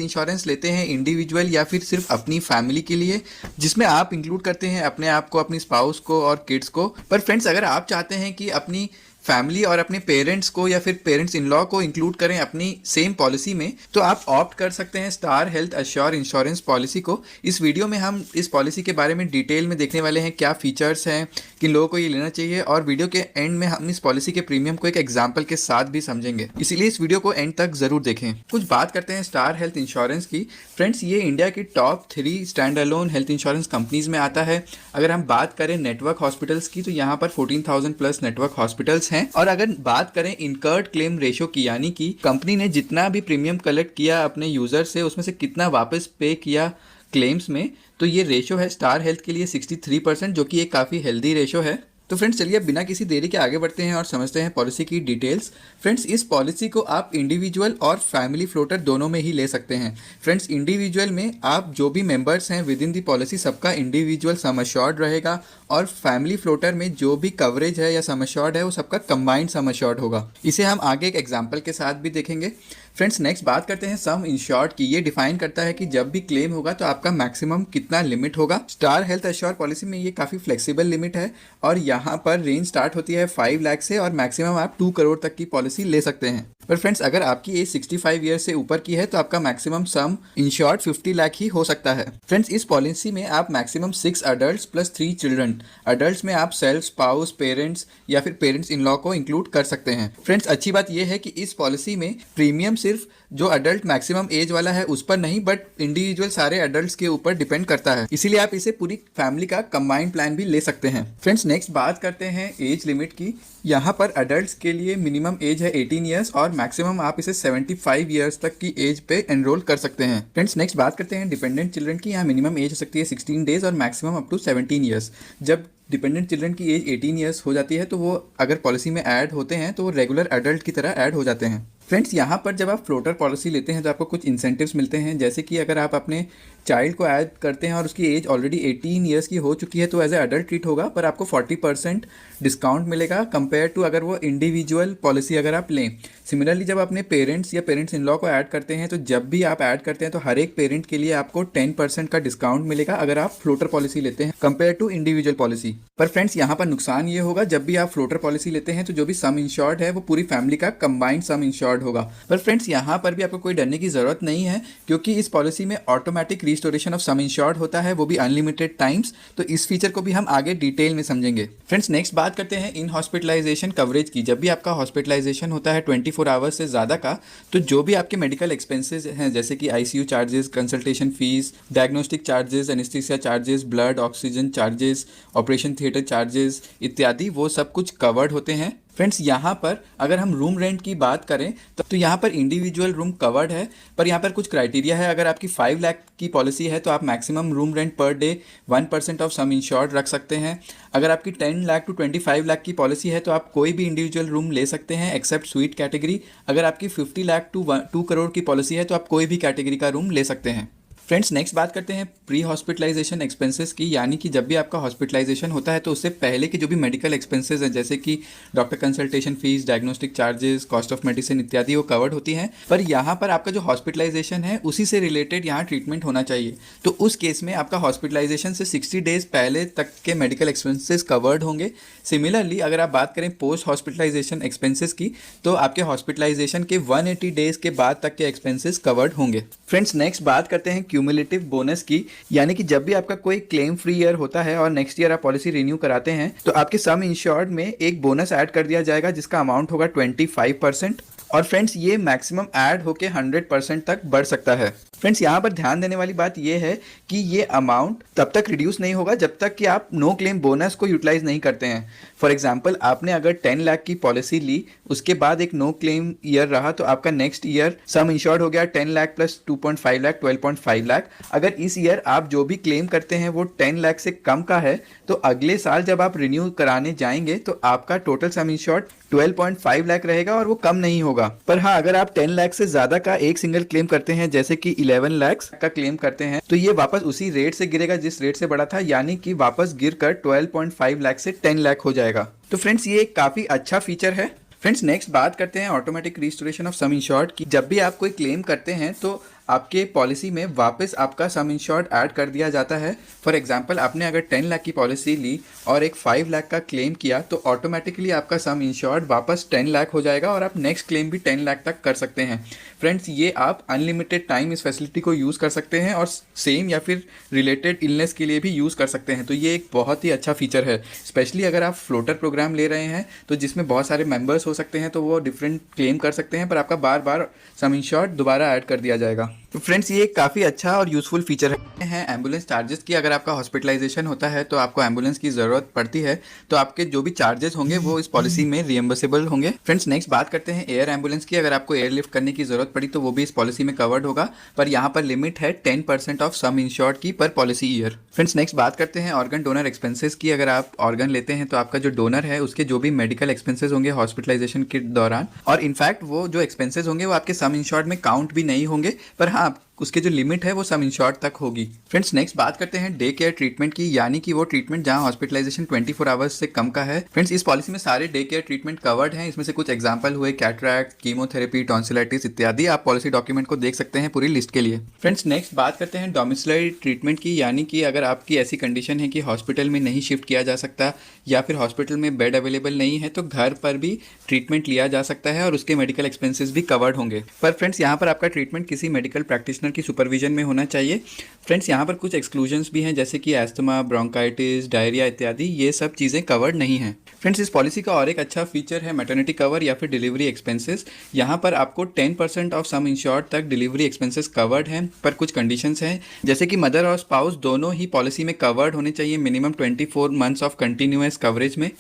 Health insurance लेते हैं individual या फिर सिर्फ अपनी फैमिली के लिए, जिसमें आप इंक्लूड करते हैं अपने आप को, अपनी स्पाउस को और किड्स को। पर फ्रेंड्स, अगर आप चाहते हैं कि अपनी फैमिली और अपने पेरेंट्स को या फिर पेरेंट्स इन लॉ को इंक्लूड करें अपनी सेम पॉलिसी में, तो आप ऑप्ट कर सकते हैं star health assure insurance policy को। इस वीडियो में हम इस पॉलिसी के बारे में डिटेल में देखने वाले हैं, क्या फीचर्स हैं, किन लोगों को ये लेना चाहिए, और वीडियो के एंड में हम इस पॉलिसी के प्रीमियम को एक एग्जाम्पल के साथ भी समझेंगे, इसीलिए इस वीडियो को एंड तक जरूर देखें। कुछ बात करते हैं स्टार हेल्थ इंश्योरेंस की। फ्रेंड्स, ये इंडिया की top 3 stand alone health insurance companies में आता है। अगर हम बात करें नेटवर्क हॉस्पिटल्स की, तो यहाँ पर 14,000 प्लस नेटवर्क हॉस्पिटल्स हैं। और अगर बात करें इनकर्ड क्लेम रेशो की, यानी कि कंपनी ने जितना भी प्रीमियम कलेक्ट किया अपने यूजर से, उसमें से कितना वापस पे किया क्लेम्स में, तो ये रेशो है स्टार हेल्थ के लिए 63%, जो कि एक काफ़ी हेल्दी रेशो है। तो फ्रेंड्स, चलिए अब बिना किसी देरी के आगे बढ़ते हैं और समझते हैं पॉलिसी की डिटेल्स। फ्रेंड्स, इस पॉलिसी को आप इंडिविजुअल और फैमिली फ्लोटर दोनों में ही ले सकते हैं। फ्रेंड्स, इंडिविजुअल में आप जो भी मेंबर्स हैं विद इन दी पॉलिसी, सबका इंडिविजुअल सम एश्योर्ड रहेगा, और फैमिली फ्लोटर में जो भी कवरेज है या सम एश्योर्ड है वो सबका कंबाइंड सम एश्योर्ड होगा। इसे हम आगे एक एग्जाम्पल के साथ भी देखेंगे। फ्रेंड्स, नेक्स्ट बात करते हैं सम इंश्योर्ड की। ये डिफाइन करता है कि जब भी क्लेम होगा तो आपका मैक्सिमम कितना लिमिट होगा। स्टार हेल्थ एश्योर पॉलिसी में ये काफ़ी फ्लेक्सिबल लिमिट है, और यहाँ पर रेंज स्टार्ट होती है 5 लाख से, और मैक्सिमम आप 2 करोड़ तक की पॉलिसी ले सकते हैं। पर फ्रेंड्स, अगर आपकी एज 65 ईयर से ऊपर की है तो आपका मैक्सिमम सम इंश्योर्ड 50 लाख ही हो सकता है। फ्रेंड्स, इस पॉलिसी में आप maximum 6 adult plus 3 children, adult में आप सेल्फ, स्पाउस, पेरेंट्स या फिर पेरेंट्स इन लॉ को इंक्लूड कर सकते हैं। फ्रेंड्स, अच्छी बात यह है कि इस पॉलिसी में प्रीमियम सिर्फ जो अडल्ट मैक्सिमम एज वाला है उस पर नहीं, बट इंडिविजुअल सारे अडल्ट्स के ऊपर डिपेंड करता है, इसीलिए आप इसे पूरी फैमिली का कंबाइंड प्लान भी ले सकते हैं। फ्रेंड्स, नेक्स्ट बात करते हैं एज लिमिट की। यहाँ पर अडल्ट्स के लिए मिनिमम एज है 18 ईयर्स, और मैक्सिमम आप इसे 75 ईयर्स तक की एज पे एनरोल कर सकते हैं। फ्रेंड्स, नेक्स्ट बात करते हैं डिपेंडेंट चिल्ड्रन की। यहाँ मिनिमम एज हो सकती है 16 डेज और मैक्सिमम अप टू 17 ईयर्स। जब डिपेंडेंट चिल्ड्रन की एज 18 ईयर्स हो जाती है तो वो अगर पॉलिसी में ऐड होते हैं तो वो रेगुलर अडल्ट की तरह ऐड हो जाते हैं। फ्रेंड्स, यहाँ पर जब आप फ्लोटर पॉलिसी लेते हैं तो आपको कुछ इंसेंटिव्स मिलते हैं, जैसे कि अगर आप अपने चाइल्ड को ऐड करते हैं और उसकी एज ऑलरेडी 18 ईयर्स की हो चुकी है तो एज ए अडल्ट ट्रीट होगा, पर आपको 40% डिस्काउंट मिलेगा कंपेयर टू अगर वो इंडिविजुअल पॉलिसी अगर आप लें। सिमिलरली, जब अपने पेरेंट्स या पेरेंट्स इन लॉ को ऐड करते हैं तो जब भी आप ऐड करते हैं तो हर एक पेरेंट के लिए आपको 10% का डिस्काउंट मिलेगा अगर आप फ्लोटर पॉलिसी लेते हैं कंपेयर टू इंडिविजुअल पॉलिसी। पर फ्रेंड्स, यहाँ पर नुकसान ये होगा, जब भी आप फ्लोटर पॉलिसी लेते हैं तो जो भी सम इंश्योर्ड है वो पूरी फैमिली का कंबाइंड सम इंश्योर्ड होगा। पर फ्रेंड्स, यहाँ पर भी आपको कोई डरने की जरूरत नहीं है, क्योंकि इस पॉलिसी में automatic restoration of some insured होता है, वो भी अनलिमिटेड टाइम्स। तो इस फीचर को भी हम आगे डिटेल में समझेंगे। फ्रेंड्स, नेक्स्ट बात करते हैं इन हॉस्पिटलाइजेशन कवरेज की। जब भी आपका हॉस्पिटलाइजेशन होता है 24 आवर्स से ज़्यादा का, तो जो भी आपके मेडिकल एक्सपेंसेस हैं, जैसे कि ICU charges, consultation fees, diagnostic charges, anaesthesia charges, blood oxygen charges, operation theatre charges इत्यादि, वो सब कुछ कवर्ड होते हैं। फ्रेंड्स, यहाँ पर अगर हम रूम रेंट की बात करें तो यहाँ पर इंडिविजुअल रूम कवर्ड है, पर यहाँ पर कुछ क्राइटेरिया है। अगर आपकी 5 लाख की पॉलिसी है तो आप maximum room rent per day 1% of some insured रख सकते हैं। अगर आपकी 10 लाख टू 25 लाख की पॉलिसी है तो आप कोई भी इंडिविजुअल रूम ले सकते हैं एक्सेप्ट स्वीट कैटेगरी। अगर आपकी 50 लाख टू 2 करोड़ की पॉलिसी है तो आप कोई भी कैटेगरी का रूम ले सकते हैं। फ्रेंड्स, नेक्स्ट बात करते हैं प्री हॉस्पिटलाइजेशन एक्सपेंसेस की, यानी कि जब भी आपका हॉस्पिटलाइजेशन होता है तो उससे पहले के जो भी मेडिकल एक्सपेंसेस हैं, जैसे कि doctor consultation fees, diagnostic charges, cost of medicine इत्यादि, वो कवर्ड होती हैं। पर यहाँ पर आपका जो हॉस्पिटलाइजेशन है उसी से रिलेटेड यहाँ ट्रीटमेंट होना चाहिए, तो उस केस में आपका हॉस्पिटलाइजेशन से 60 डेज पहले तक के मेडिकल एक्सपेंसेस कवर्ड होंगे। सिमिलरली, अगर आप बात करें पोस्ट हॉस्पिटलाइजेशन एक्सपेंसेस की, तो आपके हॉस्पिटलाइजेशन के 180 डेज के बाद तक के एक्सपेंसेस कवर्ड होंगे। फ्रेंड्स, नेक्स्ट बात करते हैं क्यूमुलेटिव बोनस की, यानी कि जब भी आपका कोई क्लेम फ्री ईयर होता है और नेक्स्ट ईयर आप पॉलिसी रिन्यू कराते हैं तो आपके सम इंश्योर्ड में एक बोनस ऐड कर दिया जाएगा जिसका अमाउंट होगा 25%। और फ्रेंड्स, ये मैक्सिमम ऐड होके 100% तक बढ़ सकता है। फ्रेंड्स, यहाँ पर ध्यान देने वाली बात ये है कि ये अमाउंट तब तक रिड्यूस नहीं होगा जब तक कि आप नो क्लेम बोनस को यूटिलाइज नहीं करते हैं। फॉर एग्जांपल, आपने अगर 10 लाख की पॉलिसी ली, उसके बाद एक नो क्लेम ईयर रहा, तो आपका नेक्स्ट ईयर सम इंश्योर्ड हो गया 10 लाख प्लस 2.5 लाख 12.5 लाख। अगर इस ईयर आप जो भी क्लेम करते हैं वो 10 लाख से कम का है, तो अगले साल जब आप रिन्यू कराने जाएंगे तो आपका टोटल सम इंश्योर्ड 12.5 लाख रहेगा और वो कम नहीं होगा। पर हाँ, अगर आप 10 लाख से ज्यादा का एक सिंगल क्लेम करते हैं, जैसे कि 11 लाख का क्लेम करते हैं, तो ये वापस उसी रेट से गिरेगा जिस रेट से बढ़ा था, यानी कि वापस गिरकर 12.5 लाख से 10 लाख हो जाएगा। तो फ्रेंड्स, ये एक काफी अच्छा फीचर है। फ्रेंड्स, नेक्स्ट बात करते हैं automatic restoration of some insured की। जब भी आप कोई क्लेम करते हैं तो आपके पॉलिसी में वापस आपका सम इंश्योर्ड ऐड कर दिया जाता है। फॉर एग्जांपल आपने अगर 10 लाख की पॉलिसी ली और एक 5 लाख का क्लेम किया तो ऑटोमेटिकली आपका सम इंश्योर्ड वापस 10 लाख हो जाएगा और आप नेक्स्ट क्लेम भी 10 लाख तक कर सकते हैं। फ्रेंड्स, ये आप अनलिमिटेड टाइम इस फैसिलिटी को यूज़ कर सकते हैं और सेम या फिर रिलेटेड इलनेस के लिए भी यूज़ कर सकते हैं। तो ये एक बहुत ही अच्छा फीचर है, स्पेशली अगर आप फ्लोटर प्रोग्राम ले रहे हैं तो जिसमें बहुत सारे मेंबर्स हो सकते हैं, तो वो डिफरेंट क्लेम कर सकते हैं, पर आपका बार बार सम इंश्योर्ड दोबारा ऐड कर दिया जाएगा। तो फ्रेंड्स, ये एक काफ़ी अच्छा और यूज़फुल फीचर है। एम्बुलेंस चार्जेस की, अगर आपका हॉस्पिटलाइजेशन होता है तो आपको एम्बुलेंस की ज़रूरत पड़ती है, तो आपके जो भी चार्जेस होंगे वो इस पॉलिसी में रिएम्बर्सेबल होंगे। फ्रेंड्स, नेक्स्ट बात करते हैं एयर एम्बुलेंस की। अगर आपको एयर लिफ्ट करने की ज़रूरत पड़ी तो वो भी इस पॉलिसी में कवर्ड होगा, पर यहाँ पर लिमिट है 10% ऑफ सम इंश्योर्ड की पर पॉलिसी ईयर। फ्रेंड्स, नेक्स्ट बात करते हैं ऑर्गन डोनर एक्सपेंसेस की। अगर आप ऑर्गन लेते हैं तो आपका जो डोनर है उसके जो भी मेडिकल एक्सपेंसेस होंगे हॉस्पिटलाइजेशन के दौरान, और इनफैक्ट वो जो एक्सपेंसेस होंगे वो आपके सम इंश्योर्ड में काउंट भी नहीं होंगे, पर हाँ उसके जो लिमिट है वो सम इंश्योर्ड तक होगी। फ्रेंड्स, नेक्स्ट बात करते हैं डे केयर ट्रीटमेंट की, यानी कि वो ट्रीटमेंट जहां हॉस्पिटलाइजेशन 24 आवर्स से कम का है। फ्रेंड्स, इस पॉलिसी में सारे डे केयर ट्रीटमेंट कवर्ड हैं। इसमें से कुछ एग्जांपल हुए कैटरैक्ट, कीमोथेरेपी, टॉन्सिलाइटिस इत्यादि। आप पॉलिसी डॉक्यूमेंट को देख सकते हैं पूरी लिस्ट के लिए। फ्रेंड्स, नेक्स्ट बात करते हैं डोमिसिलरी ट्रीटमेंट की, यानी कि अगर आपकी ऐसी कंडीशन है कि हॉस्पिटल में नहीं शिफ्ट किया जा सकता या फिर हॉस्पिटल में बेड अवेलेबल नहीं है तो घर पर भी ट्रीटमेंट लिया जा सकता है और उसके मेडिकल एक्सपेंसेस भी कवर्ड होंगे। पर फ्रेंड्स, यहाँ पर आपका ट्रीटमेंट किसी मेडिकल प्रैक्टिशनर की सुपरविजन में होना चाहिए। फ्रेंड्स, यहाँ पर कुछ एक्सक्लूजन्स भी हैं, जैसे कि एस्थमा, ब्रोंकाइटिस, डायरिया इत्यादि, ये सब चीज़ें कवर्ड नहीं हैं। फ्रेंड्स, इस पॉलिसी का और एक अच्छा फीचर है मैटरनिटी कवर या फिर डिलीवरी एक्सपेंसेस। यहाँ पर आपको 10% ऑफ सम इंश्योर्ड तक डिलीवरी एक्सपेंसेस कवर्ड हैं, पर कुछ कंडीशंस हैं, जैसे कि मदर और स्पाउस दोनों ही पॉलिसी में कवर्ड होने चाहिए minimum 24 months of continuous coverage में।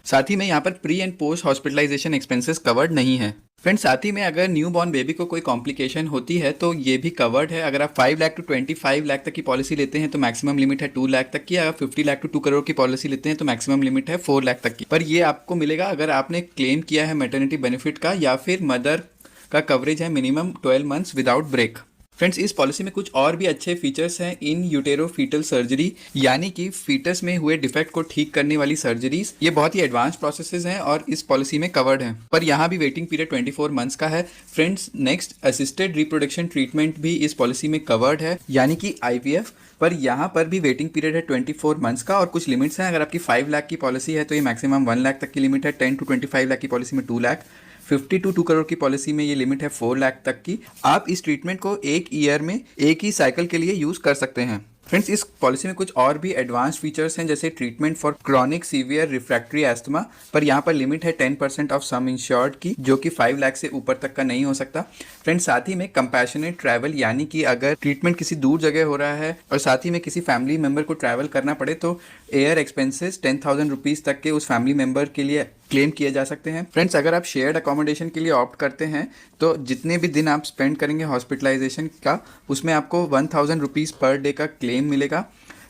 साथ ही में यहाँ पर pre and post hospitalisation expenses covered नहीं है। फ्रेंड्स, साथ ही में अगर न्यू बॉर्न बेबी को कोई कॉम्प्लिकेशन होती है तो ये भी कवर्ड है। अगर आप 5 लाख टू 25 लाख तक की पॉलिसी लेते हैं तो मैक्सिमम लिमिट है 2 लाख तक की। अगर 50 लाख टू 2 करोड़ की पॉलिसी लेते हैं तो मैक्सिमम लिमिट है 4 लाख तक की। पर ये आपको मिलेगा अगर आपने क्लेम किया है मैटरनिटी बेनिफिट का या फिर मदर का कवरेज है minimum 12 months without break. Friends, इस पॉलिसी में कुछ और भी अच्छे फीचर्स हैं। इन यूटेरो फीटल सर्जरी, यानी कि फीटस में हुए डिफेक्ट को ठीक करने वाली सर्जरीज, ये बहुत ही एडवांस प्रोसेसेस हैं और इस पॉलिसी में कवर्ड हैं, पर यहाँ भी वेटिंग पीरियड 24 मंथ्स का है। Friends, next assisted reproduction treatment भी इस पॉलिसी में कवर्ड है, यानी कि IVF, पर यहाँ पर भी वेटिंग पीरियड है 24 मंथ्स का और कुछ लिमिट्स हैं। अगर आपकी 5 लाख की पॉलिसी है तो ये मैक्सिमम 1 लाख तक की लिमिट है, 10 टू 25 लाख की पॉलिसी में 2 लाख, 50 टू 2 करोड़ की पॉलिसी में ये लिमिट है 4 लाख तक की। आप इस ट्रीटमेंट को एक ईयर में एक ही साइकिल के लिए यूज़ कर सकते हैं। फ्रेंड्स, इस पॉलिसी में कुछ और भी एडवांस फीचर्स हैं, जैसे treatment for chronic severe refractory asthma, पर यहाँ पर लिमिट है 10% ऑफ सम इंश्योर्ड की, जो कि 5 लाख से ऊपर तक का नहीं हो सकता। फ्रेंड्स, साथ ही में कंपैशनेट ट्रैवल, यानी कि अगर ट्रीटमेंट किसी दूर जगह हो रहा है और साथ ही में किसी फैमिली मेम्बर को ट्रैवल करना पड़े तो एयर एक्सपेंसेस 10,000 रुपीज़ तक के उस फैमिली मेम्बर के लिए क्लेम किए जा सकते हैं। फ्रेंड्स, अगर आप शेयर्ड अकोमोडेशन के लिए ऑप्ट करते हैं तो जितने भी दिन आप स्पेंड करेंगे हॉस्पिटलाइजेशन का, उसमें आपको 1,000 रुपीज़ पर डे का क्लेम मिलेगा।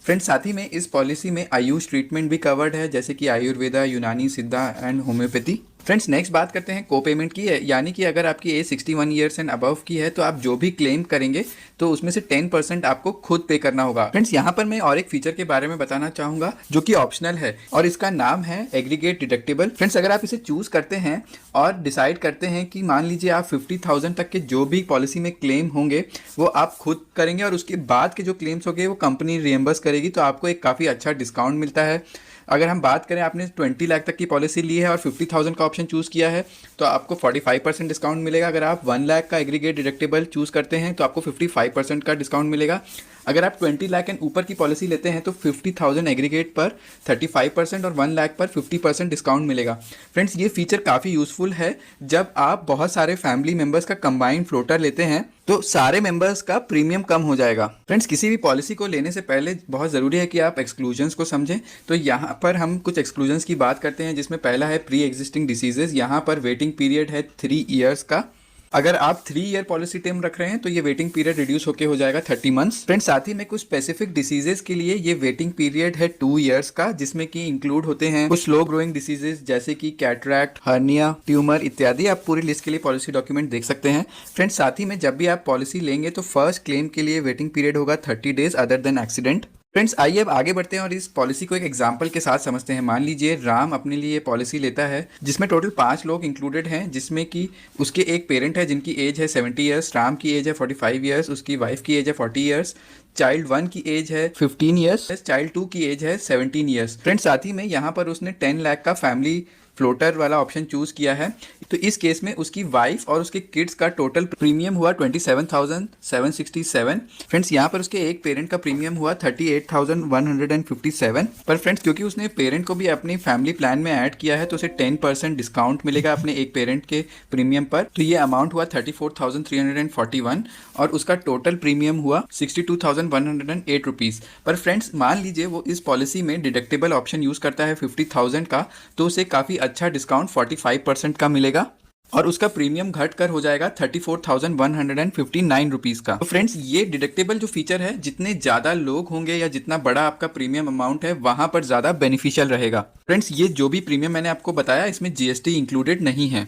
फ्रेंड्स, साथ ही में इस पॉलिसी में आयुष ट्रीटमेंट भी कवर्ड है, जैसे कि आयुर्वेदा, यूनानी, सिद्धा एंड होम्योपैथी। फ्रेंड्स, नेक्स्ट बात करते हैं को पेमेंट की है, यानी कि अगर आपकी एज 61 ईयर्स एंड अबव की है तो आप जो भी क्लेम करेंगे तो उसमें से 10% आपको खुद पे करना होगा। फ्रेंड्स, यहाँ पर मैं और एक फीचर के बारे में बताना चाहूँगा जो कि ऑप्शनल है और इसका नाम है एग्रीगेट डिडक्टिबल। फ्रेंड्स, अगर आप इसे चूज़ करते हैं और डिसाइड करते हैं कि मान लीजिए आप 50,000 तक के जो भी पॉलिसी में क्लेम होंगे वो आप खुद करेंगे और उसके बाद के जो क्लेम्स होंगे वो कंपनी रिएम्बर्स करेगी, तो आपको एक काफ़ी अच्छा डिस्काउंट मिलता है। अगर हम बात करें आपने 20 लाख तक की पॉलिसी ली है और 50,000 का ऑप्शन चूज़ किया है तो आपको 45% डिस्काउंट मिलेगा। अगर आप 1 लाख का एग्रीगेट डिडक्टिबल चूज़ करते हैं तो आपको 55% का डिस्काउंट मिलेगा। अगर आप 20 लाख एंड ऊपर की पॉलिसी लेते हैं तो 50,000 एग्रीगेट पर 35% और 1 लाख पर 50% डिस्काउंट मिलेगा। फ्रेंड्स, ये फीचर काफ़ी यूज़फुल है जब आप बहुत सारे फैमिली मेम्बर्स का कंबाइंड फ्लोटर लेते हैं तो सारे मेंबर्स का प्रीमियम कम हो जाएगा। फ्रेंड्स, किसी भी पॉलिसी को लेने से पहले बहुत ज़रूरी है कि आप एक्सक्लूजन्स को समझें। तो यहाँ पर हम कुछ एक्सक्लूजन्स की बात करते हैं, जिसमें पहला है प्री एग्जिस्टिंग डिसीजेज। यहाँ पर वेटिंग पीरियड है 3 ईयर्स का। अगर आप 3 ईयर पॉलिसी टर्म रख रहे हैं तो ये वेटिंग पीरियड रिड्यूस होकर हो जाएगा 30 मंथ्स। फ्रेंड्स, साथ ही में कुछ स्पेसिफिक डिसीजेज के लिए ये वेटिंग पीरियड है 2 ईयर्स का, जिसमें कि इंक्लूड होते हैं कुछ स्लो ग्रोइंग डिसीजेज जैसे कि कैटरैक्ट, हर्निया, ट्यूमर इत्यादि। आप पूरी लिस्ट के लिए पॉलिसी डॉक्यूमेंट देख सकते हैं। फ्रेंड्स, साथ ही में जब भी आप पॉलिसी लेंगे तो फर्स्ट क्लेम के लिए वेटिंग पीरियड होगा 30 days other than accident. Friends आइए अब आगे बढ़ते हैं और इस पॉलिसी को एक एग्जाम्पल के साथ समझते हैं। मान लीजिए राम अपने लिए पॉलिसी लेता है जिसमें टोटल 5 लोग इंक्लूडेड हैं, जिसमें कि उसके एक पेरेंट है जिनकी एज है 70 ईयर्स, राम की एज है 45 ईयर्स, उसकी वाइफ की एज है 40 ईयर्स, चाइल्ड 1 की एज है 15 ईयर्स, चाइल्ड 2 की एज है 17 ईयर्स। फ्रेंड्स साथ ही में यहाँ पर उसने 10 लाख का फैमिली फ्लोटर वाला ऑप्शन चूज किया है। तो इस केस में उसकी वाइफ और उसके किड्स का टोटल प्रीमियम हुआ 27,767। फ्रेंड्स यहाँ पर उसके एक पेरेंट का प्रीमियम हुआ 38,157। पर फ्रेंड्स क्योंकि उसने पेरेंट को भी अपनी फैमिली प्लान में ऐड किया है तो उसे 10% डिस्काउंट मिलेगा अपने एक पेरेंट के प्रीमियम पर। तो ये अमाउंट हुआ 34,341 और उसका टोटल प्रीमियम हुआ 62,108 रुपीज़। पर फ्रेंड्स मान लीजिए वो इस पॉलिसी में डिडक्टेबल ऑप्शन यूज़ करता है 50,000 का, तो उसे काफ़ी अच्छा डिस्काउंट 45% का मिलेगा और उसका प्रीमियम घट कर हो जाएगा 34,159 रुपीज़ का। तो फ्रेंड्स ये डिडक्टेबल जो फीचर है, जितने ज़्यादा लोग होंगे या जितना बड़ा आपका प्रीमियम अमाउंट है वहाँ पर ज़्यादा बेनिफिशियल रहेगा। फ्रेंड्स ये जो भी प्रीमियम मैंने आपको बताया इसमें जीएसटी इंक्लूडेड नहीं है।